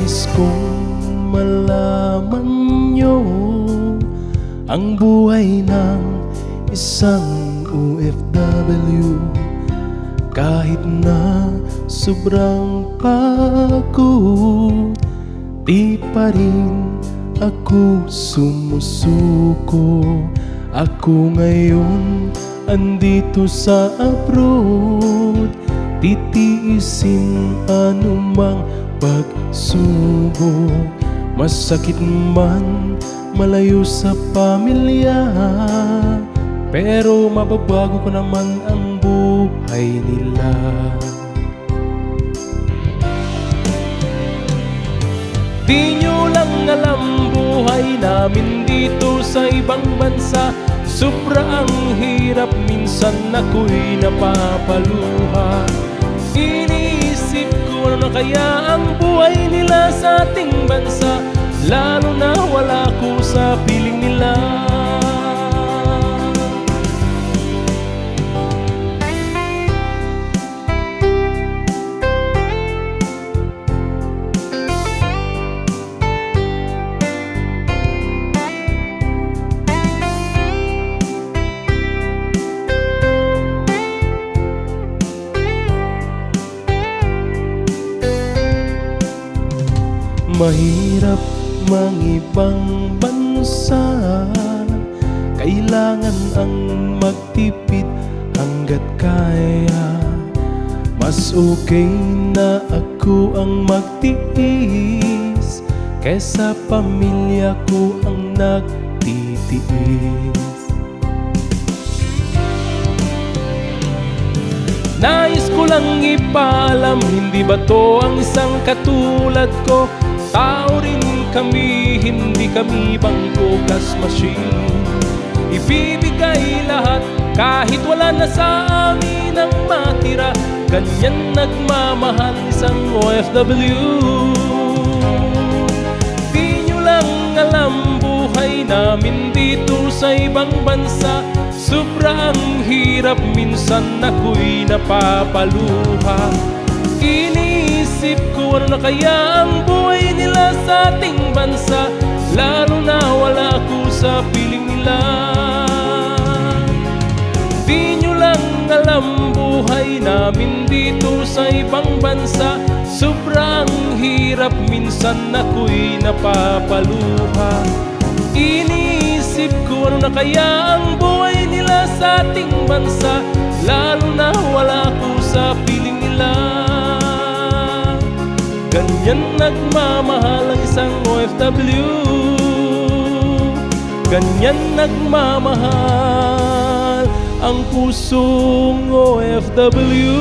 Nais kong malaman nyo ang buhay ng isang OFW. Kahit na sobrang pagod, di pa rin ako sumusuko. Ako ngayon andito sa abroad, titiisin anumang pagsubok. Masakit man malayo sa pamilya, pero mababago ko naman ang buhay nila. Di nyo lang alam buhay namin dito sa ibang bansa. Sobra ang hirap, minsan ako'y napapaluha. Iniisip ko ano na kaya ang buhay nila sa ating bansa, lalo na wala ko sa piling nila. Mahirap mangibang bansa, kailangan ang magtipid hanggat kaya. Mas okay na ako ang magtiis, kesa pamilya ko ang nagtitiis. Nais ko lang ipaalam, hindi ba to ang isang katulad ko? Tao rin kami, hindi kami bangko gas machine. Ibibigay lahat kahit wala na sa amin ang matira. Ganyan nagmamahal isang OFW. Di nyo lang alam buhay namin dito sa ibang bansa. Sobra ang hirap, minsan ako'y napapaluha. Iniisip ko ano na kaya ang buhay nila sa ating bansa, lalo na wala ako sa piling nila. Di nyo lang alam buhay namin dito sa ibang bansa. Sobrang hirap, minsan ako'y napapaluha. Iniisip ko ano na kaya ang buhay nila sa ating bansa, lalo na wala ako sa piling nila. Ganyan nagmamahal ang isang OFW. Ganyan nagmamahal ang pusong OFW.